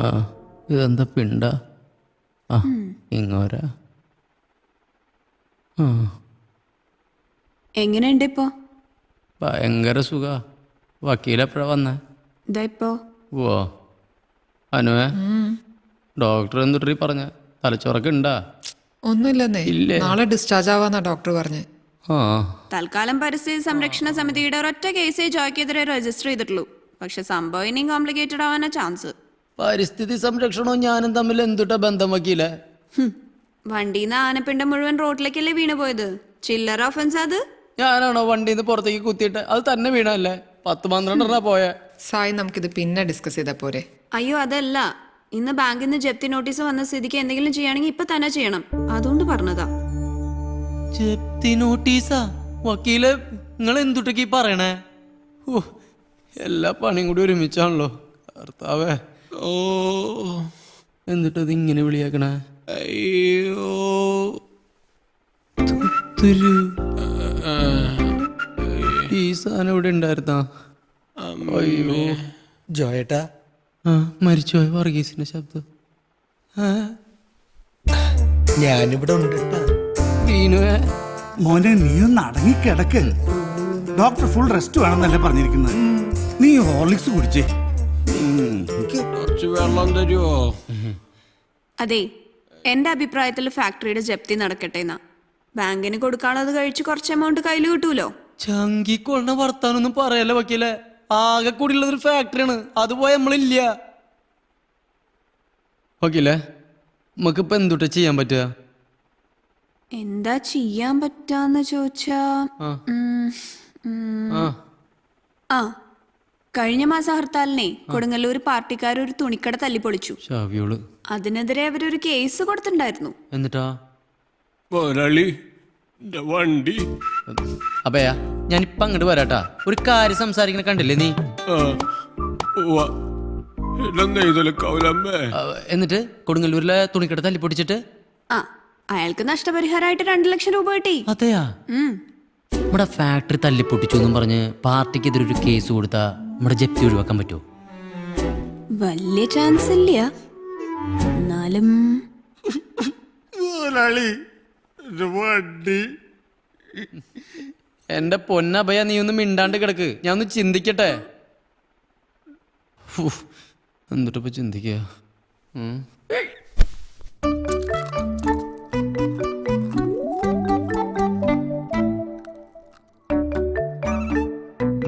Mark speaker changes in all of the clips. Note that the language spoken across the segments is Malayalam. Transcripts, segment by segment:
Speaker 1: ആ ഇതെന്താ പിണ്ട? ആ ഇങ്ങോരാ. ആ
Speaker 2: എങ്ങനെയുണ്ട് ഇപ്പോ?
Speaker 1: ഭയങ്കര സുഖ. വക്കീലെപ്പോഴാ വന്നേ?
Speaker 2: ഇതാ ഇപ്പോ.
Speaker 1: ഓ അനുവേ, ഡോക്ടർ എന്തുട്ടീ പറഞ്ഞ? തലച്ചോറൊക്കെ ഉണ്ടാ?
Speaker 3: ഒന്നുമില്ലെന്നേ,
Speaker 1: ഇല്ലേ?
Speaker 3: നാളെ ഡിസ്ചാർജ് ആവാന്നാ ഡോക്ടർ പറഞ്ഞ്.
Speaker 1: ആ
Speaker 2: തൽക്കാലം പരിസ്ഥിതി സംരക്ഷണ സമിതിയുടെ ഒരൊറ്റ കേസേ ജോയ്ക്കെതിരെ രജിസ്റ്റർ ചെയ്തിട്ടുള്ളൂ. പക്ഷെ സംഭവം ഇനിയും കോംപ്ലിക്കേറ്റഡ് ആവാനാ ചാൻസ്.
Speaker 1: പരിസ്ഥിതി സംരക്ഷണവും ഞാനും തമ്മിൽ എന്തുട്ടാ ബന്ധം വക്കീലേ?
Speaker 2: വണ്ടിന്ന് ആനപ്പിണ്ടം മുഴുവൻ റോഡിലേക്കല്ലേ വീണ് പോയത്? ചില്ലറ ഒഫൻസ് അത്.
Speaker 1: ഞാനാണോ വണ്ടിന്ന് പുറത്തേക്ക് കുത്തിയിട്ട്? അത് തന്നെ വീണല്ലേ? 10-12 പോയെ.
Speaker 3: സായി, നമുക്കിത് പിന്നെ ഡിസ്കസ് ചെയ്താൽ പോരെ?
Speaker 2: അയ്യോ അതല്ല, ഇന്ന് ബാങ്കിൽ നിന്ന് ജപ്തി നോട്ടീസ് വന്ന സ്ഥിതിക്ക് എന്തെങ്കിലും ചെയ്യണമെങ്കിൽ ഇപ്പൊ തന്നെ ചെയ്യണം, അതുകൊണ്ട് പറഞ്ഞതാ.
Speaker 1: ജപ്തി നോട്ടീസാ? വക്കീല് നിങ്ങൾ എന്തുട്ടൊക്കെ പറയണേ? ഓ എല്ലാ പണിയും കൂടി ഒരുമിച്ചാണല്ലോ കർത്താവേ.
Speaker 4: ഓ
Speaker 1: എന്നിട്ടത് ഇങ്ങനെ വിളിയാക്കണേ?
Speaker 4: അയ്യോ
Speaker 1: തുരു. ഈ സാധനം ഇവിടെ ഉണ്ടായിരുന്നാ? അയ്യോ
Speaker 4: ജോയേട്ടാ,
Speaker 1: ആ മരിച്ചുപോയ വർഗീസിന്റെ ശബ്ദം.
Speaker 4: ഞാനിവിടെ ഉണ്ട് ട്ടാ.
Speaker 1: വീണുവേ.
Speaker 5: മോനെ, നീ ഒന്ന് അടങ്ങിക്കിടക്ക്. ഡോക്ടർ ഫുൾ റെസ്റ്റ് വേണമെന്നല്ലേ പറഞ്ഞിരിക്കുന്നത്. നീ ഹോർലിക്സ് കുടിച്ചേ.
Speaker 4: എനിക്ക് കുറച്ച് വെള്ളം തരുമോ?
Speaker 2: അതെ, എന്റെ അഭിപ്രായത്തിൽ ഫാക്ടറിയുടെ ജപ്തി നടക്കട്ടെ എന്നാ. ബാങ്കിന് കൊടുക്കാനുള്ളത് കഴിച്ച് കുറച്ച് എമൗണ്ട് കയ്യിൽ കിട്ടൂലോ.
Speaker 1: ചങ്കിക്കൊള്ള വർത്താനൊന്നും പറയല്ലേ വക്കീലെ. ആകെ കൂടിയുള്ളതൊരു ഫാക്ടറിയാണ്, അത് പോയ നമ്മളില്ല. വക്കീലെ, നമുക്കിപ്പോ എന്തുട്ടാ ചെയ്യാൻ പറ്റുക?
Speaker 2: എന്താ ചെയ്യാൻ പറ്റാന്ന് ചോദിച്ചാ,
Speaker 1: ആ.
Speaker 2: ഉം, ഉം.
Speaker 1: ആ
Speaker 2: ആ കഴിഞ്ഞ മാസം ഹർത്താലിനെ കൊടുങ്ങല്ലൂർ പാർട്ടിക്കാർ ഒരു തുണിക്കട തല്ലിപ്പൊളിച്ചു.
Speaker 1: ഷാവിയോള്.
Speaker 2: അതിനെതിരെ അവരൊരു കേസ് കൊടുത്തിട്ടുണ്ടായിരുന്നു.
Speaker 1: എന്നിട്ടാ?
Speaker 4: മുരളി, എന്റെ വണ്ടി.
Speaker 1: അപ്പയാ ഞാനിപ്പ അങ്ങോട്ട് വരാട്ടാ. ഒരു കാര്യം സംസാരിക്കണ കണ്ടില്ലേ നീ?
Speaker 4: കൗലമ്മേ,
Speaker 1: എന്നിട്ട് കൊടുങ്ങല്ലൂരിലെ തുണിക്കട തല്ലിപ്പൊടിച്ചിട്ട്
Speaker 2: ആ അയാൾക്ക് നഷ്ടപരിഹാരമായിട്ട് 2 ലക്ഷം രൂപ കിട്ടി.
Speaker 1: അതെയാ?
Speaker 2: ഉം.
Speaker 1: നമ്മുടെ ഫാക്ടറി തല്ലിപ്പൊട്ടിച്ചു എന്നും പറഞ്ഞ് പാർട്ടിക്കെതിരെ ഒരു കേസ് കൊടുത്താ നമ്മുടെ ജപ്തി ഒഴിവാക്കാൻ പറ്റുമോ?
Speaker 2: വലിയ ചാൻസ് ഇല്ല, എന്നാലും
Speaker 4: മുരളി, എന്റെ വണ്ടി.
Speaker 1: എന്റെ പൊന്നഭയ, നീ ഒന്ന് മിണ്ടാണ്ട് കിടക്ക്, ഞാൻ ഒന്ന് ചിന്തിക്കട്ടെ. എന്നിട്ടിപ്പോ ചിന്തിക്കുക.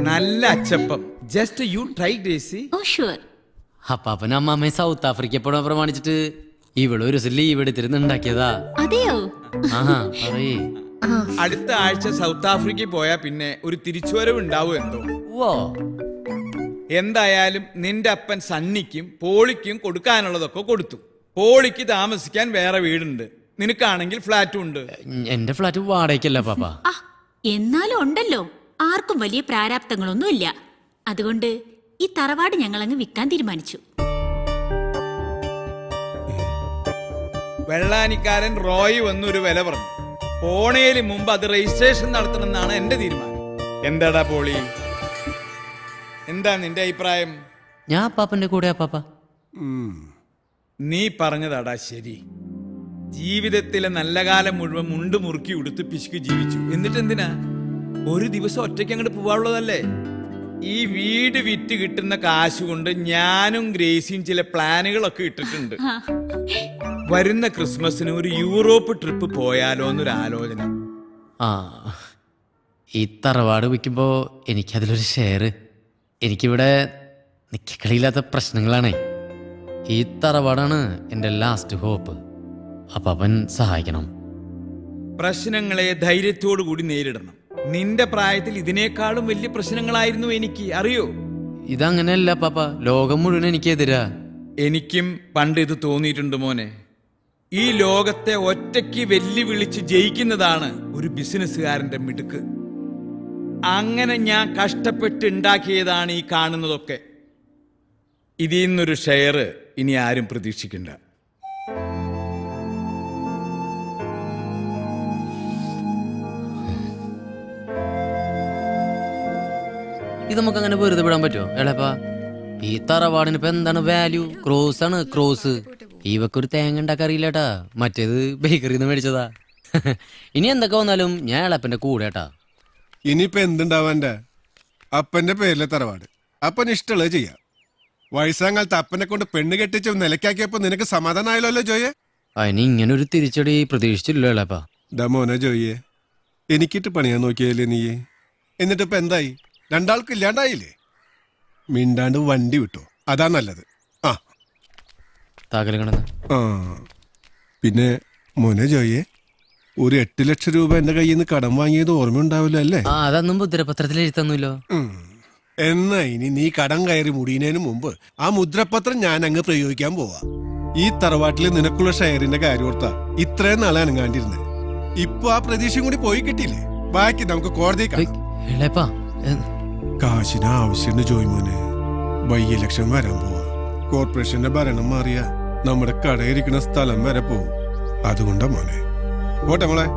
Speaker 6: നല്ല അച്ചപ്പം. Just you try Gracy.
Speaker 2: Oh sure.
Speaker 1: അപ്പാപ്പനും അമ്മാമ്മയും സൗത്ത് ആഫ്രിക്ക പോണ പ്രമാണിച്ചിട്ട് ഇവള് ഒരു ദിവസം ലീവ് എടുത്തിരുന്ന് ഉണ്ടാക്കിയതാ.
Speaker 2: അതെയോ?
Speaker 1: ആഹാ പറയേ.
Speaker 6: അടുത്ത ആഴ്ച സൗത്ത് ആഫ്രിക്കയിൽ പോയാ പിന്നെ ഒരു തിരിച്ചുവരവ് ഉണ്ടാവും എന്തോ.
Speaker 1: ഓ
Speaker 6: എന്തായാലും നിന്റെ അപ്പൻ സണ്ണിക്കും പോളിക്കും കൊടുക്കാനുള്ളതൊക്കെ കൊടുത്തു. പോളിക്ക് താമസിക്കാൻ വേറെ വീടുണ്ട്, നിനക്കാണെങ്കിൽ ഫ്ലാറ്റും ഉണ്ട്.
Speaker 1: എന്റെ ഫ്ലാറ്റ് വാടകയ്ക്കല്ല പാപ്പ.
Speaker 7: ആ എന്നാലും ഉണ്ടല്ലോ, ആർക്കും വലിയ പ്രാരാബ്ദങ്ങളൊന്നുമില്ല. അതുകൊണ്ട് ഈ തറവാട് ഞങ്ങൾ അങ്ങ് വിൽക്കാൻ തീരുമാനിച്ചു.
Speaker 6: വെള്ളാനിക്കാരൻ റോയ് വന്നൊരു വില പറഞ്ഞു. പോണേല് മുമ്പ് അത് രജിസ്ട്രേഷൻ നടത്തണമെന്നാണ് എന്റെ തീരുമാനം. എന്താടാ പോളി, എന്താ നിന്റെ അഭിപ്രായം?
Speaker 1: ഞാൻ പാപ്പന്റെ കൂടെയാ പാപ്പ.
Speaker 6: നീ പറഞ്ഞതാടാ ശരി. ജീവിതത്തിലെ നല്ല കാലം മുഴുവൻ മുണ്ട് മുറുക്കി ഉടുത്ത് പിശുക്ക് ജീവിച്ചു. എന്നിട്ട് എന്തിനാ ഒരു ദിവസം ഒറ്റയ്ക്ക് അങ്ങോട്ട് പോവാനുള്ളതല്ലേ? ഈ വീട് വിറ്റ് കിട്ടുന്ന കാശ് കൊണ്ട് ഞാനും ഗ്രേസിയും ചില പ്ലാനുകളൊക്കെ ഇട്ടിട്ടുണ്ട്. വരുന്ന ക്രിസ്മസിന് ഒരു യൂറോപ്പ് ട്രിപ്പ് പോയാലോ എന്നൊരു ആലോചന.
Speaker 1: ആ ഈ തറവാട് വിൽക്കുമ്പോ എനിക്കതിലൊരു ഷെയർ. എനിക്കിവിടെ നിക്കളിയില്ലാത്ത പ്രശ്നങ്ങളാണേ. ഈ തറവാടാണ് എൻ്റെ ലാസ്റ്റ് ഹോപ്പ്. അപ്പാപ്പൻ സഹായിക്കണം.
Speaker 6: പ്രശ്നങ്ങളെ ധൈര്യത്തോടു കൂടി നേരിടണം. നിന്റെ പ്രായത്തിൽ ഇതിനേക്കാളും വലിയ പ്രശ്നങ്ങളായിരുന്നു എനിക്ക്, അറിയോ?
Speaker 1: ഇതങ്ങനെയല്ല പാപ്പ, ലോകം മുഴുവൻ എനിക്കെതിരാ.
Speaker 6: എനിക്കും പണ്ട് ഇത് തോന്നിയിട്ടുണ്ട് മോനെ. ഈ ലോകത്തെ ഒറ്റയ്ക്ക് വെല്ലുവിളിച്ച് ജയിക്കുന്നതാണ് ഒരു ബിസിനസ്സുകാരന്റെ മിടുക്ക്. അങ്ങനെ ഞാൻ കഷ്ടപ്പെട്ട് ഉണ്ടാക്കിയതാണ് ഈ കാണുന്നതൊക്കെ. ഇതിൽ നിന്നൊരു ഷെയർ ഇനി ആരും പ്രതീക്ഷിക്കണ്ട.
Speaker 1: ഇത് നമുക്ക് അങ്ങനെ വെറുതെ വിടാൻ പറ്റുമോ എളപ്പാ? ഈ തറവാടിന് ഇപ്പൊ എന്താണ് വാല്യൂ? ക്രോസ് ആണ്, ക്രോസ്. ഇവക്കൊരു തേങ്ങ ഉണ്ടാക്കാറിയില്ലേട്ടാ, മറ്റേത് ബേക്കറിന്ന് മേടിച്ചതാ. ഇനി എന്തൊക്കെ വന്നാലും ഞാൻ ഇളപ്പന്റെ കൂടെ ഏട്ടാ.
Speaker 4: ഇനിയിപ്പോ എന്തുണ്ടാവാൻ്റെ? അപ്പന്റെ പേരിലെ തറവാട് അപ്പന് ഇഷ്ടമുള്ളത് ചെയ്യാം. വയസ്സാങ്കാലത്ത് അപ്പനെ കൊണ്ട് പെണ്ണ് കെട്ടിച്ച് നിലക്കാക്കിയപ്പോ നിനക്ക് സമാധാനമായല്ലോ ജോയെ?
Speaker 1: അതിന് ഇങ്ങനെ ഒരു തിരിച്ചടി പ്രതീക്ഷിച്ചില്ലല്ലോ ഇളപ്പാ.
Speaker 4: മോനെ ജോയെ, എനിക്കിട്ട് പണിയാൻ നോക്കിയല്ലേ നീയെ? എന്നിട്ടിപ്പോ എന്തായി? രണ്ടാൾക്ക് ഇല്ലാണ്ടായില്ലേ? മിണ്ടാണ്ട് വണ്ടി വിട്ടോ, അതാ നല്ലത്. ആ
Speaker 1: താക്കല് കിടന്ന്
Speaker 4: ആ പിന്നെ മോനെ ജോയെ, ഒരു 8 ലക്ഷം രൂപ എന്റെ കയ്യിൽ നിന്ന് കടം വാങ്ങിയത് ഓർമ്മയുണ്ടാവില്ല അല്ലേ?
Speaker 1: ആ അതൊന്നും മുദ്രപത്രത്തിൽ എഴുത്തന്നില്ലോ.
Speaker 4: എന്നാ ഇനി നീ കടം കയറി മുടിയുന്നതിന് മുമ്പ് ആ മുദ്രപത്രം ഞാൻ അങ്ങ് പ്രയോഗിക്കാൻ പോവാ. ഈ തറവാട്ടിൽ നിനക്കുള്ള ഷെയറിന്റെ കാര്യം ഓർത്താ ഇത്രയും നാളെ അനങ്ങാണ്ടിരുന്നത്. ഇപ്പൊ ആ പ്രതീക്ഷയും കൂടി പോയി കിട്ടിയില്ലേ? ബാക്കി നമുക്ക് കോടതി
Speaker 1: ഇളപ്പാ
Speaker 4: കാശിന് ആവശ്യമുണ്ട് ജോയ് മോനെ. ബൈ ഇലക്ഷൻ വരാൻ പോവാ. കോർപ്പറേഷന്റെ ഭരണം മാറിയ നമ്മുടെ കടയിരിക്കുന്ന സ്ഥലം വരെ പോവും. അതുകൊണ്ടാ മോനെ. പോട്ടെ മോളെ.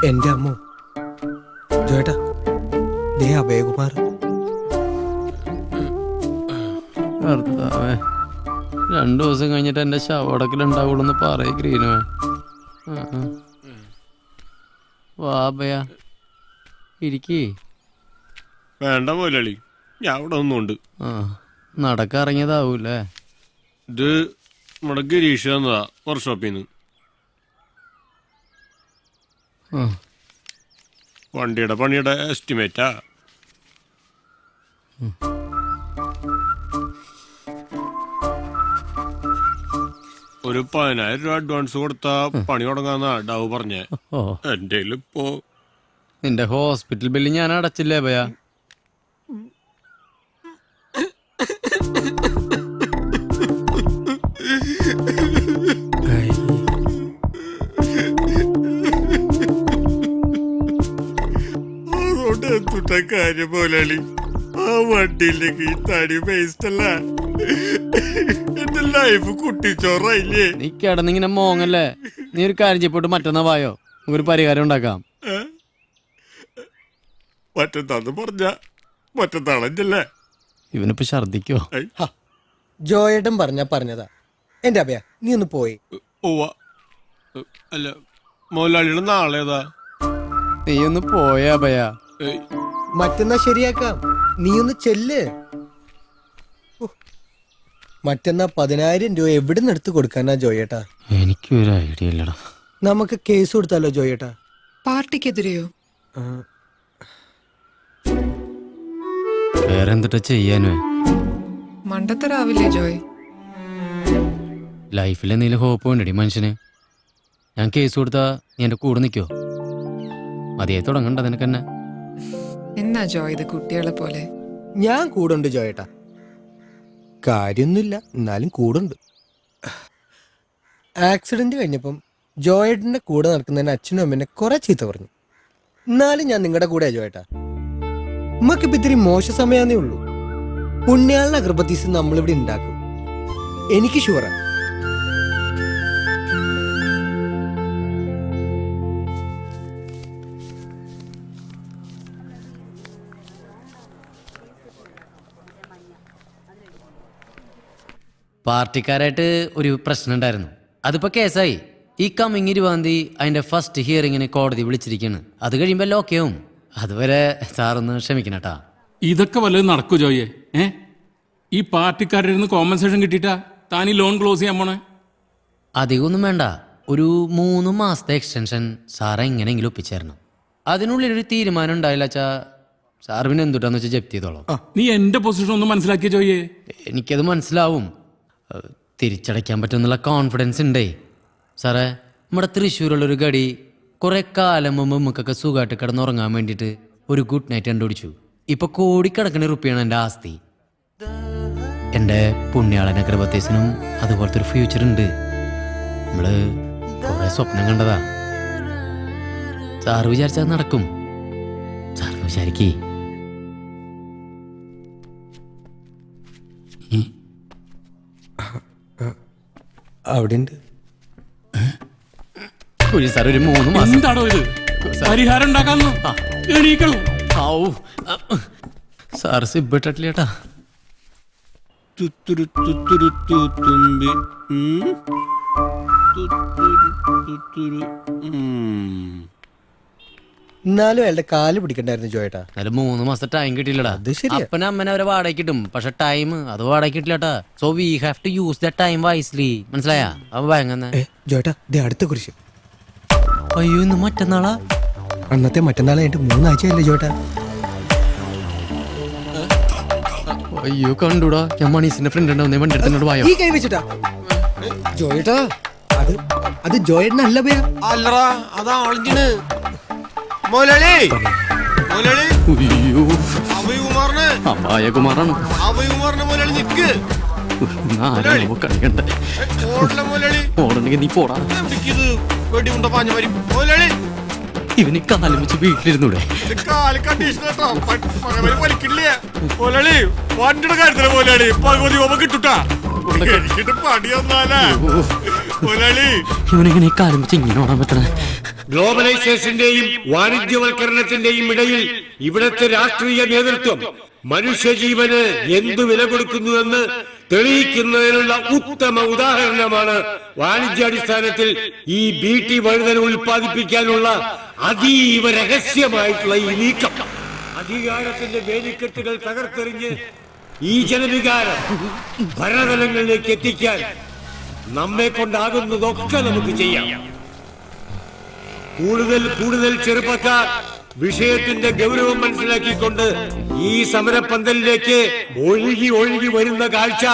Speaker 8: എന്റെ അമ്മ ജോയേട്ടാ, ദേ അഭയകുമാർ.
Speaker 1: ഭർത്താവേ, 2 ദിവസം കഴിഞ്ഞിട്ട് എന്റെ ശവടക്കിലുണ്ടാവുള്ളൂ പറയ ഗ്രീനുവേ. വാബയാ ഇരിക്കേ.
Speaker 4: വേണ്ട മുതലാളി, ഞാൻ ഇവിടെ ഒന്നുണ്ട്.
Speaker 1: ആ നടക്കിറങ്ങിയതാവൂല്ലേ?
Speaker 4: ഇത് നമ്മുടെ ഗിരീഷ് തന്നതാ വർക്ക്ഷോപ്പിൽ നിന്ന്. വണ്ടിയുടെ പണിയുടെ എസ്റ്റിമേറ്റാ. ഒരു 10,000 രൂപ അഡ്വാൻസ് കൊടുത്താ പണി തുടങ്ങാന്നാ ഡാവ് പറഞ്ഞേ. എന്റെ ഇപ്പോ
Speaker 1: നിന്റെ ഹോസ്പിറ്റൽ ബില്ല് ഞാൻ അടച്ചില്ലേ ഭയാ?
Speaker 4: അതുകൊണ്ട് എന്തുട്ട കാര്യം മുതലാളി? ആ വണ്ടിയിലേക്ക് ഈ തടി വേസ്റ്റ് അല്ല. എന്റെ ലൈഫ് കുട്ടിച്ചോറായില്ലേ?
Speaker 1: നീ കിടന്നിങ്ങനെ മോങ്ങല്ലേ. നീ ഒരു കാര്യം ചെയ്യപ്പോട്ട് മറ്റന്നാ വായോ, നമുക്കൊരു പരിഹാരം ഉണ്ടാക്കാം.
Speaker 4: മറ്റന്നാന്ന് പറഞ്ഞ മറ്റന്നാളല്ലേ?
Speaker 1: ഇവനിപ്പോ ഛർദിക്കോ?
Speaker 8: ജോയേട്ടൻ പറഞ്ഞതാ. എന്റെ അഭയ, നീ ഒന്ന് പോയി.
Speaker 4: അല്ല മുതലാളിയുടെ നാളേതാ?
Speaker 1: നീ ഒന്ന് പോയാ ഭയാ.
Speaker 8: മറ്റന്നാ ശരിയാക്കാം, നീ ഒന്ന് ചെല്ല്. മറ്റന്നാ 10,000 രൂപ എവിടെ നിന്ന് എടുത്ത് കൊടുക്കാനാ ജോയേട്ടാ?
Speaker 1: എനിക്കൊരു ഐഡിയ ഇല്ലടാ.
Speaker 8: നമുക്ക് കേസ് കൊടുത്താലോ ജോയേട്ടാ?
Speaker 3: പാർട്ടിക്കെതിരെയോ?
Speaker 1: വേറെന്തിട്ടാ ചെയ്യാനേ?
Speaker 3: മണ്ടത്തരാവില്ലേ ജോയ്?
Speaker 1: ലൈഫിൽ എന്തെങ്കിലും ഹോപ്പ് വേണ്ടടി മനുഷ്യന്. ഞാൻ കേസ് കൊടുത്താ നീ എന്റെ കൂടെ നിൽക്കോ? മതിയായി തുടങ്ങണ്ട നിനക്ക് തന്നെ.
Speaker 3: എന്നാ ജോയ് ഇത് കുട്ടികളെ പോലെ?
Speaker 8: ഞാൻ കൂടുണ്ട് ജോയേട്ടാ, കാര്യൊന്നുമില്ല, എന്നാലും കൂടുണ്ട്. ആക്സിഡന്റ് കഴിഞ്ഞപ്പം ജോയേട്ടന്റെ കൂടെ നടക്കുന്നതിന് അച്ഛനും അമ്മേനെ കുറെ ചീത്ത പറഞ്ഞു. എന്നാലും ഞാൻ നിങ്ങളുടെ കൂടെ ജോയേട്ടാ. ഉമ്മക്കിപ്പോ ഇത്തിരി മോശ സമയാന്നേ ഉള്ളൂ. പുണ്യാളിന്റെ അഗർബത്തീസ് നമ്മളിവിടെ ഉണ്ടാക്കും, എനിക്ക് ഷുവറാ.
Speaker 1: പാർട്ടിക്കാരായിട്ട് ഒരു പ്രശ്നം ഉണ്ടായിരുന്നു, അതിപ്പോ കേസായി. ഈ കമ്മിങ് 20-ാം തീയതി അതിന്റെ ഫസ്റ്റ് ഹിയറിങ്ങിന് കോടതി വിളിച്ചിരിക്കുകയാണ്. അത് കഴിയുമ്പോൾ ലോക്കയാവും. അതുവരെ സാറൊന്ന് ക്ഷമിക്കണട്ടാ.
Speaker 9: ഇതൊക്കെ വല്ലതും നടക്കൂ ജോയെ? ഈ പാർട്ടിക്കാരുടെ നിന്ന് കോമ്പൻസേഷൻ കിട്ടിയിട്ടാ താൻ ഈ ലോൺ ക്ലോസ് ചെയ്യാൻ പോണേ?
Speaker 1: അധികമൊന്നും വേണ്ട, ഒരു 3 മാസത്തെ എക്സ്റ്റൻഷൻ സാറ് എങ്ങനെയെങ്കിലും ഒപ്പിച്ചേരണം. അതിനുള്ളിലൊരു തീരുമാനം ഉണ്ടായില്ല വെച്ചാ സാർ പിന്നെ എന്തുട്ടാന്ന് വെച്ചാൽ ജപ്തി ചെയ്തോളാം.
Speaker 9: നീ എന്റെ പൊസിഷൻ ഒന്ന് മനസ്സിലാക്കിയ ജോയെ?
Speaker 1: എനിക്കത് മനസ്സിലാവും, തിരിച്ചടയ്ക്കാൻ പറ്റുമെന്നുള്ള കോൺഫിഡൻസ് ഉണ്ടേ സാറേ. നമ്മുടെ തൃശ്ശൂരുള്ളൊരു ഗടി കുറെ കാലം മുമ്പ് നമുക്കൊക്കെ സുഖമായിട്ട് കിടന്നുറങ്ങാൻ വേണ്ടിയിട്ട് ഒരു ഗുഡ് നൈറ്റ് കണ്ടുപിടിച്ചു. ഇപ്പൊ കോടിക്കണക്കിന് റുപ്യാണ് എൻ്റെ ആസ്തി. എൻ്റെ പുണ്യാളന കൃപത്തേസിനും അതുപോലത്തെ ഒരു ഫ്യൂച്ചർ ഉണ്ട്. നമ്മള് കുറെ സ്വപ്നം കണ്ടതാ. സാറ് വിചാരിച്ചാൽ നടക്കും. സാറിന് വിചാരിക്കേ.
Speaker 8: അവിടെ ഉണ്ട്.
Speaker 1: കുഴി സാർ ഒരു 3 മാസം.
Speaker 9: എന്താണോ ഇത്? പരിഹാരം ഉണ്ടാക്കാന്ന് എണീക്കണം.
Speaker 1: ഔ സാർ സിബിട്ടില്ലേട്ടാ.
Speaker 4: തുത്തുരു തുത്തുരു തുത്തുമ്പി. തുത്തുരു.
Speaker 8: എന്നാലും അയാളുടെ കാല് പിടിക്കണ്ടായിരുന്നു ജോയേട്ടാ.
Speaker 1: എന്നാലും 3 മാസത്തെ ടൈം കിട്ടിയില്ലടാ.
Speaker 8: അത് ശരിയാ.
Speaker 1: അപ്പനെ അമ്മനെ അവരെ വാടക കിട്ടും, പക്ഷെ ടൈം അത് വാടക കിട്ടില്ലട്ടാ. So we have to use the time wisely. മനസ്സിലായാ? അപ്പൊ ഭയങ്കര
Speaker 8: ജോയേട്ടാ ദേ അടുത്ത കുരിശ്.
Speaker 1: അയ്യോ ഇന്ന് മറ്റന്നാളാ.
Speaker 8: അന്നത്തെ മറ്റന്നാൾ കഴിഞ്ഞിട്ട് 3 ആഴ്ചയല്ലേ ജോയേട്ടാ?
Speaker 1: അയ്യോ കണ്ടൂടാ, ഞാൻ മണീസിന്റെ ഫ്രണ്ട് ഉണ്ടാവുന്നേ വണ്ടി എടുത്തോണ്ട് പോയോ.
Speaker 8: ഈ കൈ വെച്ചിട്ടാ ജോയേട്ടാ? അത് ജോയേട്ടനല്ല ഭയ.
Speaker 4: അല്ലടാ അതാ ആളിഞ്ഞിന്. മുതലാളി മുതലാളി
Speaker 1: അയ്യോ
Speaker 4: അഭയകുമാറിന്
Speaker 1: അമ്മായകുമാറാണ്.
Speaker 4: അഭയകുമാറിന് മുതലാളി നിക്ക്.
Speaker 1: കളിക്കണ്ടേ
Speaker 4: ഓടല മുതലാളി.
Speaker 1: ഓടണെങ്കിൽ നീ പോടാ.
Speaker 4: ഇത് വെടിയുണ്ട പാഞ്ഞ വരും മുതലാളി.
Speaker 1: ഇവന് കാലം വെച്ച് വീട്ടിലിരുന്നൂടെ?
Speaker 4: കാല് കണ്ടീഷൻ കേട്ടോ, വലിക്കില്ലേ മുതലാളി? വണ്ടിയുടെ കാര്യത്തില് മുതലാളി പകുതി ഓമ കിട്ടുട്ടാ. എനിക്കിട്ട് പണി വന്നാലാ മുതലാളി.
Speaker 1: ഇവനെങ്ങനെ കാലം വെച്ച് ഇങ്ങനെ ഓടാൻ പറ്റണേ?
Speaker 10: ഗ്ലോബലൈസേഷന്റെയും വാണിജ്യവൽക്കരണത്തിന്റെയും ഇടയിൽ ഇവിടത്തെ രാഷ്ട്രീയ നേതൃത്വം മനുഷ്യജീവന് എന്തു വില കൊടുക്കുന്നുവെന്ന് തെളിയിക്കുന്നതിനുള്ള ഉത്തമ ഉദാഹരണമാണ് വാണിജ്യാടിസ്ഥാനത്തിൽ ഈ BT വഴുതന ഉൽപ്പാദിപ്പിക്കാനുള്ള അതീവ രഹസ്യമായിട്ടുള്ള ഈ നീക്കം. അധികാരത്തിന്റെ വേലിക്കെട്ടുകൾ തകർത്തെറിഞ്ഞ് ഈ ജനവികാരം ഭരണതലങ്ങളിലേക്ക് എത്തിക്കാൻ നമ്മെ കൊണ്ടാകുന്നതൊക്കെ നമുക്ക് ചെയ്യാം. കൂടുതൽ ചെറുപ്പക്കാർ വിഷയത്തിന്റെ ഗൗരവം മനസ്സിലാക്കിക്കൊണ്ട് ഈ സമരപന്തലിലേക്ക് ഒഴുകി വരുന്ന കാഴ്ച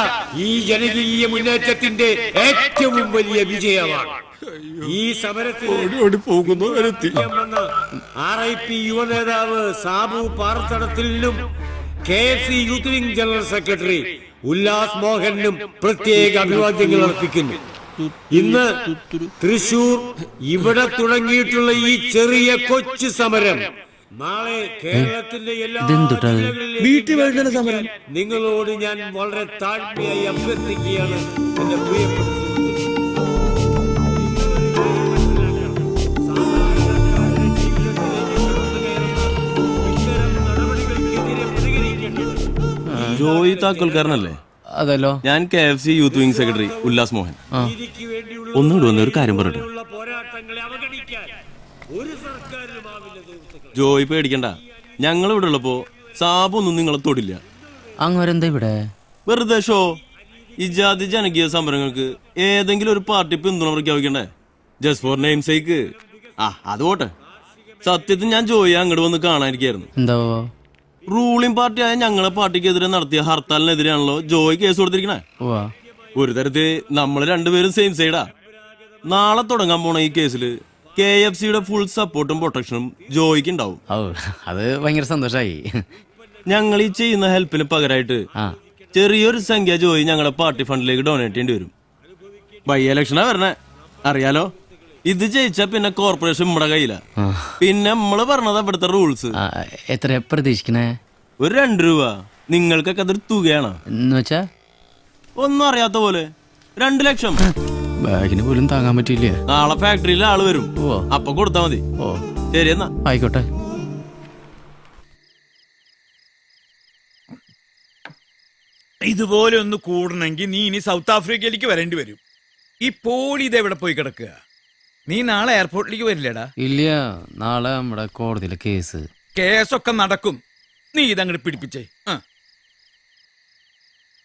Speaker 10: ഈ ജനകീയ മുന്നേറ്റത്തിന്റെ ഏറ്റവും വലിയ വിജയമാണ്. ഈ സമരത്തിൽ RIP യുവ നേതാവ് സാബു പാറത്തടത്തിലും KFC youth wing general secretary Ullas മോഹനും പ്രത്യേക അഭിവാദ്യങ്ങൾ അർപ്പിക്കുന്നു. ഇന്ന് തൃശൂർ ഇവിടെ തുടങ്ങിയിട്ടുള്ള ഈ ചെറിയ കൊച്ചു സമരം നാളെ കേരളത്തിന്റെ എല്ലാ ജില്ലകളിലും സമരം നിങ്ങളോട് ഞാൻ വളരെ താഴ്മയായി അഭ്യർത്ഥിക്കുകയാണ്. എന്റെ പ്രിയപ്പെട്ട
Speaker 11: ജോയി താക്കോൽക്കാരനല്ലേ?
Speaker 1: അതല്ലോ.
Speaker 11: ഞാൻ KFC youth wing secretary Ullas Mohan. ഒന്നുകൂടി വന്ന ഒരു കാര്യം പറയട്ടെ. ജോയി പേടിക്കണ്ട, ഞങ്ങൾ ഇവിടെ ഉള്ളപ്പോ സാബൊന്നും നിങ്ങളെ തൊടില്ല.
Speaker 1: അങ്ങോരെന്താ ഇവിടെ
Speaker 11: വെറുതെ ഷോ. ഇജാതി ജനകീയ സമരങ്ങൾക്ക് ഏതെങ്കിലും ഒരു പാർട്ടി പിന്തുണ പ്രഖ്യാപിക്കണ്ടേ? Just for name sake. അത് പോട്ടെ. സത്യത്തിൽ ഞാൻ ജോയി അങ്ങോട്ട് വന്ന് കാണാനിരിക്കായിരുന്നു.
Speaker 1: എന്തോ
Speaker 11: റൂളിംഗ് പാർട്ടിയായ ഞങ്ങളെ പാർട്ടിക്കെതിരെ നടത്തിയ ഹർത്താലിനെതിരെയാണല്ലോ ജോയി കേസ് കൊടുത്തിരിക്കണേ. ഒരു തരത്തിൽ നമ്മൾ രണ്ടുപേരും സെയിം സൈഡാ. നാളെ തുടങ്ങാൻ പോണ ഈ കേസില് KFCയുടെ ഫുൾ സപ്പോർട്ടും പ്രൊട്ടക്ഷനും ജോയിക്ക് ഉണ്ടാവും.
Speaker 1: അത് ഭയങ്കര സന്തോഷായി.
Speaker 11: ഞങ്ങൾ ഈ ചെയ്യുന്ന ഹെൽപ്പിന് പകരമായിട്ട് ചെറിയൊരു സംഖ്യ ജോയി ഞങ്ങളുടെ പാർട്ടി ഫണ്ടിലേക്ക് ഡൊണേറ്റ് ചെയ്യേണ്ടി വരും. ബൈ ഇലക്ഷനാ വരണേ, അറിയാലോ. ഇത് ജയിച്ചാ പിന്നെ കോർപ്പറേഷൻ നമ്മുടെ കയ്യില. പിന്നെ നമ്മള് പറഞ്ഞത് അവിടുത്തെ റൂൾസ്.
Speaker 1: എത്ര പ്രതീക്ഷിക്കണേ?
Speaker 11: ഒരു 2 രൂപ. നിങ്ങൾക്കൊക്കെ അതൊരു തുകയാണ്.
Speaker 1: എന്നുവെച്ചാ
Speaker 11: ഒന്നും അറിയാത്ത പോലെ 2 ലക്ഷം.
Speaker 1: ബാഗിന് പോലും താങ്ങാൻ പറ്റില്ല.
Speaker 11: നാളെ ഫാക്ടറിയിൽ ആള് വരും, അപ്പൊ കൊടുത്താ മതി. ശരി എന്നാ
Speaker 1: ആയിക്കോട്ടെ.
Speaker 6: ഇതുപോലെ ഒന്ന് കൂടണമെങ്കിൽ നീ ഇനി സൗത്ത് ആഫ്രിക്കയിലേക്ക് വരേണ്ടി വരും. ഈ പോളി ഇതെവിടെ പോയി കിടക്കുക? നീ നാളെ എയർപോർട്ടിലേക്ക് വരില്ലേടാ?
Speaker 1: ഇല്ല, നാളെ നമ്മുടെ കോടതിയിലെ
Speaker 6: കേസൊക്കെ നടക്കും. നീ ഇതങ്ങോട്ട് പിടിപ്പിച്ചേ.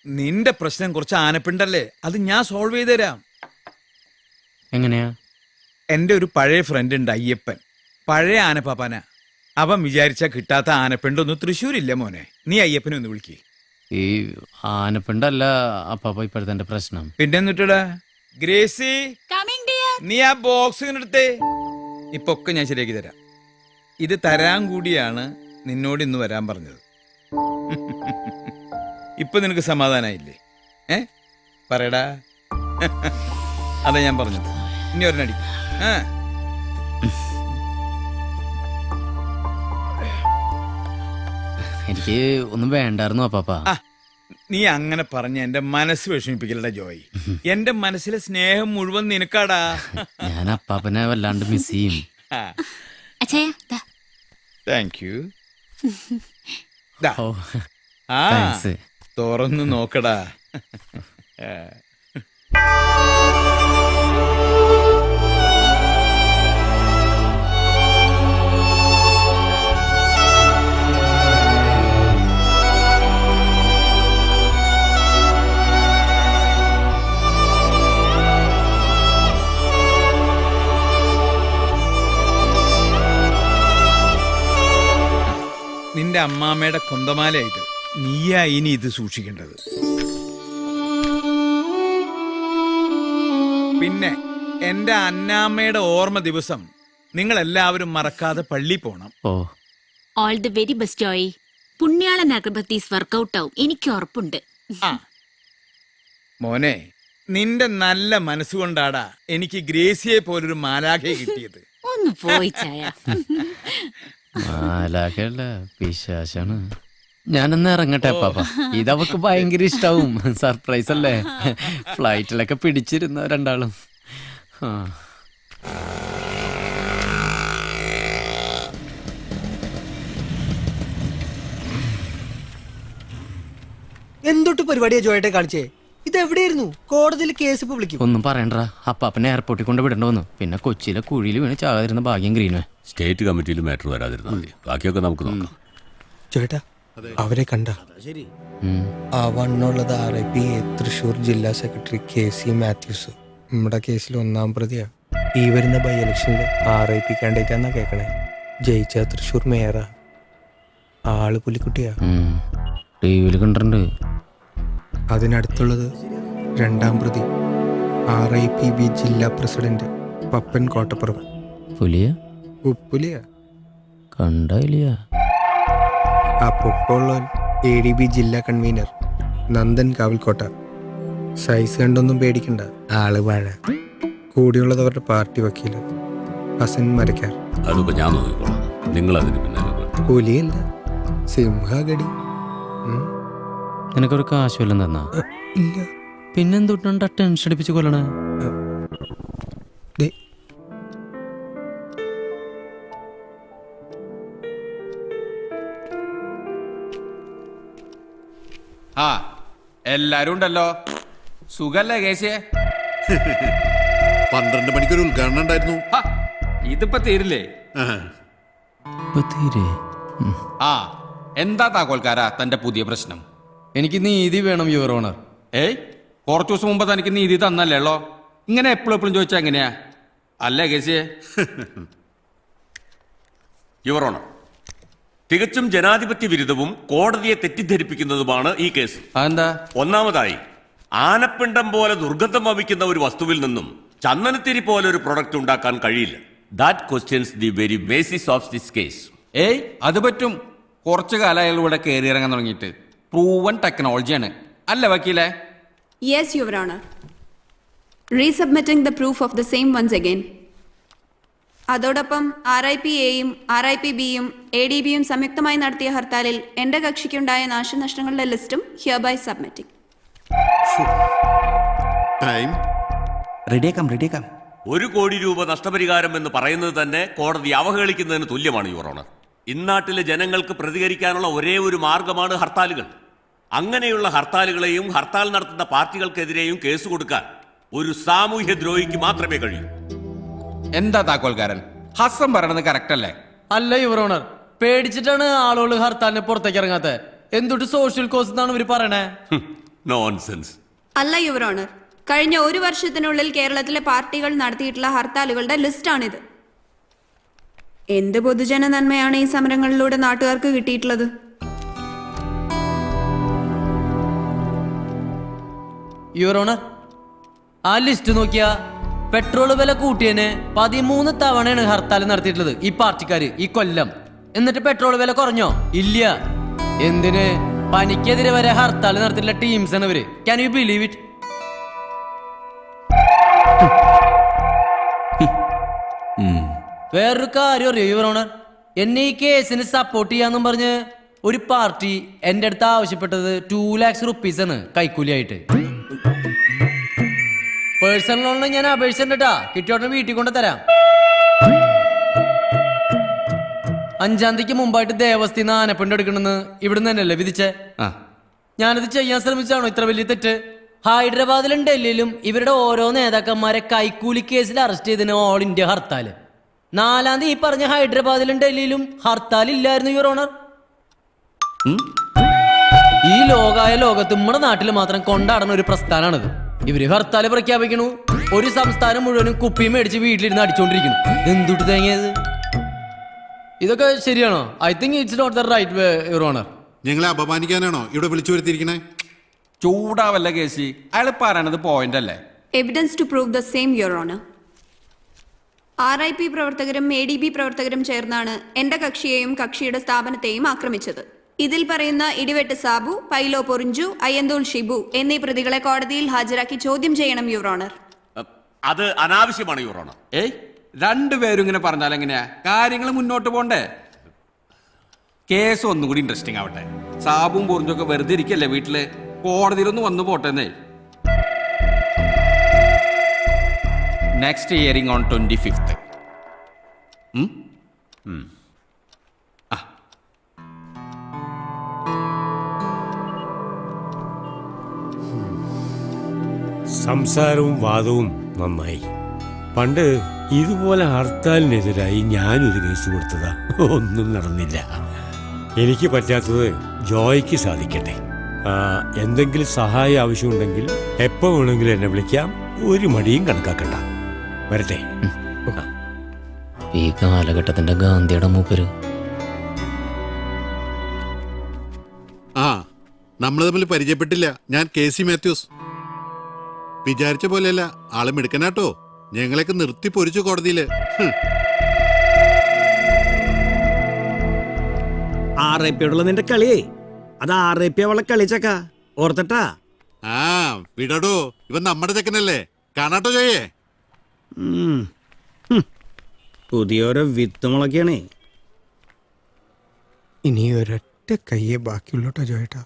Speaker 6: നിന്റെ പ്രശ്നം കുറച്ച് ആനപ്പിണ്ടല്ലേ, അത് ഞാൻ സോൾവ് ചെയ്ത് തരാം.
Speaker 1: എങ്ങനെയാ?
Speaker 6: എൻ്റെ ഒരു പഴയ ഫ്രണ്ട് ഉണ്ട്, അയ്യപ്പൻ. പഴയ ആനപ്പാപ്പാന. അവൻ വിചാരിച്ചാ കിട്ടാത്ത ആനപ്പിണ്ടൊന്നും തൃശ്ശൂരില്ല മോനെ. നീ അയ്യപ്പനെ ഒന്ന് വിളിക്കേ.
Speaker 1: ഈ ആനപ്പിണ്ടല്ല അപ്പാപ്പ ഇപ്പോഴത്തെ പ്രശ്നം.
Speaker 6: പിന്നെ എന്നിട്ടാ ഗ്രേസി, നീ ആ ബോക്സ് എടുത്തേ. ഇപ്പൊ ഒക്കെ ഞാൻ ശരിയാക്കി തരാം. ഇത് തരാൻ കൂടിയാണ് നിന്നോട് ഇന്ന് വരാൻ പറഞ്ഞത്. ഇപ്പൊ നിനക്ക് സമാധാനായില്ലേ? പറയടാ. അതാ ഞാൻ പറഞ്ഞത്. ഇനി ഒരെണ്ണടി.
Speaker 1: എനിക്ക് ഒന്നും വേണ്ടായിരുന്നു അപ്പാപ്പ.
Speaker 6: നീ അങ്ങനെ പറഞ്ഞ എന്റെ മനസ്സ് വിഷമിപ്പിക്കലടാ ജോയ്. എന്റെ മനസ്സിലെ സ്നേഹം മുഴുവൻ നിനക്കാടാ.
Speaker 1: ഞാൻ അപ്പാപ്പനെ വല്ലാണ്ട് മിസ് ചെയ്യും.
Speaker 7: അച്ഛാ ദാ.
Speaker 6: Thank you.
Speaker 1: ഓ
Speaker 6: ആ
Speaker 1: താങ്ക്സ്.
Speaker 6: തുറന്നു നോക്കടാ. നിന്റെ അമ്മാമ്മയുടെ കൊന്തമാല ഇത്. നീയാ ഇനി ഇത് സൂക്ഷിക്കേണ്ടത്. പിന്നെ എന്റെ അന്നാമ്മയുടെ ഓർമ്മ ദിവസം നിങ്ങൾ എല്ലാവരും മറക്കാതെ പള്ളി പോണം.
Speaker 1: Oh
Speaker 7: all the very best Joy. Punyalan Agarbattis work out ആവും, എനിക്ക് ഉറപ്പുണ്ട്.
Speaker 6: ആ മോനെ, നിന്റെ നല്ല മനസ്സുകൊണ്ടാടാ എനിക്ക് ഗ്രേസിയെ പോലൊരു മാലാഖയെ കിട്ടിയത്.
Speaker 7: ഒന്ന് പോയി ചായ.
Speaker 1: മാലാഖല്ല പിശാശാണ്. ഞാനൊന്ന് ഇറങ്ങട്ടെ പാപ്പ. ഇതവക്ക് ഭയങ്കര ഇഷ്ടാവും. സർപ്രൈസ് അല്ലേ? ഫ്ലൈറ്റിലൊക്കെ പിടിച്ചിരുന്ന രണ്ടാളും. ആ
Speaker 8: എന്തൊട്ട് പരിപാടിയാ ജോയേട്ടെ കാണിച്ചേ? ഇത് എവിടെയായിരുന്നു? കോടതിയിൽ കേസ് ഇപ്പൊ വിളിക്കും.
Speaker 1: ഒന്നും പറയണ്ടാ. അപ്പാപ്പനെ എയർപോർട്ടിൽ കൊണ്ട് വിടേണ്ട വന്നു. പിന്നെ കൊച്ചിയിലെ കുഴിയിൽ വീണ് ചാകാതിരുന്ന ഭാഗ്യം ഗ്രീനോ.
Speaker 12: സ്റ്റേറ്റ് കമ്മിറ്റിയിൽ മാറ്റർ വരാതിരുന്നാൽ മതി. ബാക്കിയൊക്കെ നമുക്ക് നോക്കാം.
Speaker 8: ചേട്ടാ അവരെ കണ്ട ആ വണ്ണുള്ളത് RIP തൃശൂർ ജില്ലാ സെക്രട്ടറി KC മാത്യൂസ്. നമ്മുടെ കേസിൽ 1-ാം പ്രതിയാ. ഈ വരുന്ന ബൈ ഇലക്ഷനിൽ RIP കാൻഡിഡേറ്റ് എന്നാ കേക്കണേ. ജയിച്ച തൃശൂർ മേയറാ. ആള് പുലിക്കുട്ടിയാ.
Speaker 1: ടിവിയിൽ കണ്ടിട്ടുണ്ട്.
Speaker 8: അതിനടുത്തുള്ളത് 2-ാം പ്രതി RIPB ജില്ലാ പ്രസിഡന്റ് പപ്പൻ കോട്ടപ്പുറം.
Speaker 1: പുലിയ
Speaker 8: ഉപ്പുലിയാ
Speaker 1: കണ്ടില്ല.
Speaker 8: ആ പൊക്കമുള്ളവൻ ADB ജില്ലാ കൺവീനർ നന്ദൻ കാവിൽക്കോട്ട. സൈസ് കണ്ടൊന്നും പേടിക്കണ്ട, ആള് വാഴ. കൂടിയുള്ളത് അവരുടെ പാർട്ടി വക്കീല് ഹസൻ മരക്കാർ.
Speaker 12: അതിപ്പോ ഞാൻ നോക്കിക്കോളാം. നിങ്ങൾ അതിന് പിന്നാലെ
Speaker 8: പുലിയല്ല, സിംഹഗടി.
Speaker 1: നിനക്കൊരു കാശ് വല്ലതും തന്നാ?
Speaker 8: ഇല്ല.
Speaker 1: പിന്നെന്തൊട്ടാ ടെൻഷൻ അടിപ്പിച്ച് കൊല്ലണേ?
Speaker 13: ആ എല്ലാരും ഉണ്ടല്ലോ. സുഖല്ലേ കേശേ?
Speaker 14: 12 മണിക്കൊരു ഉദ്ഘാടനം ഉണ്ടായിരുന്നു.
Speaker 13: ഇതിപ്പോ തീരില്ലേ? ആ എന്താ താക്കോൽക്കാരാ തന്റെ പുതിയ പ്രശ്നം?
Speaker 1: എനിക്ക് നീതി വേണം യുവർ ഓണർ.
Speaker 13: ഏയ് കുറച്ചു ദിവസം മുമ്പ് തനിക്ക് നീതി തന്നല്ലേളോ. ഇങ്ങനെ എപ്പോഴും ചോദിച്ചാ എങ്ങനെയാ? അല്ലേ കേശേ?
Speaker 11: യുവർ ഓണർ, തികച്ചും ജനാധിപത്യ വിരുദ്ധവും കോടതിയെ തെറ്റിദ്ധരിപ്പിക്കുന്നതുമാണ് ഈ കേസ്.
Speaker 13: അതെന്താ?
Speaker 11: ഒന്നാമതായി, ആനപ്പിണ്ടം പോലെ ദുർഗന്ധം വമിക്കുന്ന ഒരു വസ്തുവിൽ നിന്നും ചന്ദനത്തിരി പോലെ ഒരു പ്രൊഡക്റ്റ് ഉണ്ടാക്കാൻ കഴിയില്ല. That questions the very basis of this case.
Speaker 13: ഏയ് അത് പറ്റും. കുറച്ചു കാലം അയാൾ ഇവിടെ കയറി ഇറങ്ങാൻ തുടങ്ങിയിട്ട്. പ്രൂവൻ ടെക്നോളജിയാണ് അല്ലേ വക്കീലേ?
Speaker 2: Yes, Your Honor. Resubmitting the proof of the same once again. അതോടൊപ്പം RIPAയും RIPBയും ADBയും സംയുക്തമായി നടത്തിയ ഹർത്താലിൽ എന്റെ കക്ഷിക്കുണ്ടായ നാശനഷ്ടങ്ങളുടെ ലിസ്റ്റും ഹിയർബൈ സബ്മിറ്റിംഗ്.
Speaker 12: റെഡിയാക്കാം.
Speaker 11: 1 കോടി രൂപ നഷ്ടപരിഹാരം എന്ന് പറയുന്നത് തന്നെ കോടതി അവഹേളിക്കുന്നതിന് തുല്യമാണ് യുവർ ഓണർ. ഇന്നാട്ടിലെ ജനങ്ങൾക്ക് പ്രതികരിക്കാനുള്ള ഒരേ ഒരു മാർഗമാണ് ഹർത്താലുകൾ. അങ്ങനെയുള്ള ഹർത്താലുകളെയും ഹർത്താൽ നടത്തുന്ന പാർട്ടികൾക്കെതിരെയും കേസ് കൊടുക്കാൻ ഒരു സാമൂഹ്യ ദ്രോഹിക്ക് മാത്രമേ കഴിയൂ.
Speaker 13: എന്താ താക്കോൽക്കാരൻ, ഹസ്സം പറയണത് കറക്റ്റ് അല്ലേ?
Speaker 1: അല്ല യുവർ ഓണർ, പേടിച്ചിട്ടാണ് ആളുകൾ ഹർത്താലിന് പുറത്തേക്ക് ഇറങ്ങാത്തത്. എന്തൊട്ട് സോഷ്യൽ കോസ് എന്നാണ് ഇവര് പറയണേ?
Speaker 11: നോൺസെൻസ്.
Speaker 2: അല്ല യുവർ ഓണർ, കഴിഞ്ഞ 1 വർഷത്തിനുള്ളിൽ കേരളത്തിലെ പാർട്ടികൾ നടത്തിയിട്ടുള്ള ഹർത്താലുകളുടെ ലിസ്റ്റാണിത്. എന്ത് പൊതുജന നന്മയാണ് ഈ സമരങ്ങളിലൂടെ നാട്ടുകാർക്ക് കിട്ടിയിട്ടുള്ളത്?
Speaker 1: യുവർ ഓണർ, ആ ലിസ്റ്റ് നോക്കിയാ പെട്രോൾ വില കൂട്ടിയതിന് 13 തവണയാണ് ഹർത്താൽ നടത്തിയിട്ടുള്ളത് ഈ പാർട്ടിക്കാര് ഈ കൊല്ലം. എന്നിട്ട് പെട്രോൾ വില കുറഞ്ഞോ? ഇല്ല. എന്തിന്? പനിക്കെതിരെ വരെ ഹർത്താൽ നടത്തിയിട്ടുള്ള ടീംസ് ആണ് ഇവര്. Can you believe it? വേറൊരു കാര്യം അറിയോ യുവർ ഓണർ, എന്നെ ഈ കേസിന് സപ്പോർട്ട് ചെയ്യാന്നും പറഞ്ഞ് ഒരു പാർട്ടി എൻ്റെ അടുത്ത് ആവശ്യപ്പെട്ടത് 2 lakhs rupees ആണ് കൈക്കൂലിയായിട്ട്. പേഴ്സണൽ ലോണിന് ഞാൻ അപേക്ഷിച്ചിട്ടാ കിട്ടിയോടെ വീട്ടിൽ കൊണ്ട് തരാം. 5-ാം തീയതിക്ക് മുമ്പായിട്ട് ദേവസ്ഥയിൽ ആനപ്പിണ്ട് എടുക്കണമെന്ന് ഇവിടുന്ന് തന്നെയല്ലേ വിധിച്ചേ? ഞാനത് ചെയ്യാൻ ശ്രമിച്ചാണോ ഇത്ര വലിയ തെറ്റ്? ഹൈദരാബാദിലും ഡൽഹിയിലും ഇവരുടെ ഓരോ നേതാക്കന്മാരെ കൈക്കൂലി കേസിൽ അറസ്റ്റ് ചെയ്തതിന് ഓൾ ഇന്ത്യ ഹർത്താൽ. 4-ാം തീയതി ഈ പറഞ്ഞ ഹൈദരാബാദിലും ഡൽഹിയിലും ഹർത്താൽ ഇല്ലായിരുന്നു യുവർ ഓണർ. ഈ ലോകത്ത് നമ്മുടെ നാട്ടിൽ മാത്രം കൊണ്ടാടുന്ന ഒരു പ്രസ്ഥാനമാണിത്. ഇവര് ഹർത്താൽ പ്രഖ്യാപിക്കണു, ഒരു സംസ്ഥാനം മുഴുവനും കുപ്പി മേടിച്ച് വീട്ടിലിരുന്ന് അടിച്ചോണ്ടിരിക്കുന്നു. എന്തുട്ട് തേങ്ങിയത്? ഇതൊക്കെ ശരിയാണോ? I think it's not the right way your honour.
Speaker 14: ഞങ്ങളെ അപമാനിക്കാനാണോ ഇവിടെ വിളിച്ചു വരുത്തിയിരിക്കണേ?
Speaker 13: ചൂടാവല്ല കേസി, അയാൾ പറയണത് പോയിന്റ് അല്ലേ?
Speaker 2: Evidence to prove the same your honour. RIP പ്രവർത്തകരും ADB പ്രവർത്തകരും ചേർന്നാണ് എന്റെ കക്ഷിയെയും കക്ഷിയുടെ സ്ഥാപനത്തെയും ആക്രമിച്ചത്. ഇതിൽ പറയുന്ന ഇടിവെട്ട് സാബു, പൈലോ പൊറിഞ്ചു, അയ്യന്തോൾ ഷിബു എന്നീ പ്രതികളെ കോടതിയിൽ ഹാജരാക്കി ചോദ്യം ചെയ്യണം യുവർ ഓണർ.
Speaker 12: അത് അനാവശ്യമാണ് യുവർ ഓണർ.
Speaker 13: രണ്ടുപേരും ഇങ്ങനെ പറഞ്ഞാൽ എങ്ങനെയാ കാര്യങ്ങൾ മുന്നോട്ട് പോണ്ടേ? കേസ് ഒന്നും കൂടി ഇൻട്രസ്റ്റിംഗ് ആവട്ടെ. സാബും പൊറിഞ്ചൊക്കെ വെറുതെ ഇരിക്കല്ലേ വീട്ടില്, കോടതിയിലൊന്ന് വന്നു പോട്ടെന്നേ. Next hearing on 25th.
Speaker 10: സംസാരവും വാദവും നന്നായി. പണ്ട് ഇതുപോലെ ഹർത്താലിനെതിരായി ഞാനൊരു കേസ് കൊടുത്തതാ, ഒന്നും നടന്നില്ല. എനിക്ക് പറ്റാത്തത് ജോയ്ക്ക് സാധിക്കട്ടെ. എന്തെങ്കിലും സഹായം ആവശ്യമുണ്ടെങ്കിൽ എപ്പോൾ വേണമെങ്കിലും എന്നെ വിളിക്കാം, ഒരു മടിയും കണക്കാക്കണ്ട. വരട്ടെ.
Speaker 1: ഈ കാലഘട്ടത്തിന്റെ ഗാന്ധിയുടെ മൂപ്പര്.
Speaker 14: നമ്മൾ തമ്മിൽ പരിചയപ്പെട്ടില്ല. ഞാൻ KC മാത്യൂസ്. വിചാരിച്ച പോലെയല്ല, ആള് മിടുക്കനാട്ടോ. ഞങ്ങളൊക്കെ നിർത്തി പൊരിച്ചു കോടതിയില്.
Speaker 10: RIPയോടുള്ള നിന്റെ കളിയേ, അത് RIP അവളെ കളിച്ചക്ക ഓർത്തട്ടാ.
Speaker 14: വിടടോ, ഇവൻ നമ്മുടെ ചെക്കനല്ലേ, കാണാട്ടോ ജോയേ.
Speaker 10: പുതിയോരോ വിത്ത് മുളക്കാണേ.
Speaker 8: ഇനി ഒരൊറ്റ കയ്യേ ബാക്കിയുള്ളോട്ടോ ജോയേട്ടാ.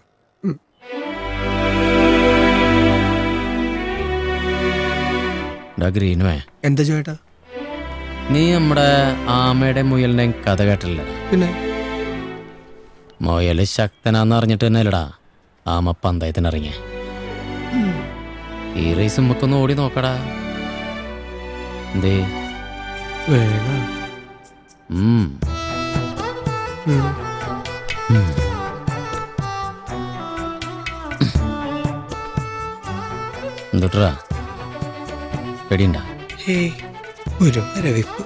Speaker 1: ഗ്രീനുവേ,
Speaker 8: എന്താ ജോയേട്ടാ?
Speaker 1: നീ നമ്മുടെ ആമയുടെ മുയലിനെ കഥ കേട്ടില്ല?
Speaker 8: പിന്നെ
Speaker 1: മുയല് ശക്തനാന്ന് അറിഞ്ഞിട്ട് തന്നെയല്ലടാ ആമ പന്തയത്തിനിറങ്ങിയ. ഈ റേസ് നമുക്കൊന്ന് ഓടി നോക്കടാ. എന്തേ
Speaker 8: വേണം?
Speaker 1: എന്തുട്ടാ പേടിയുണ്ടാ?
Speaker 8: ഒരു മരവിപ്പ്.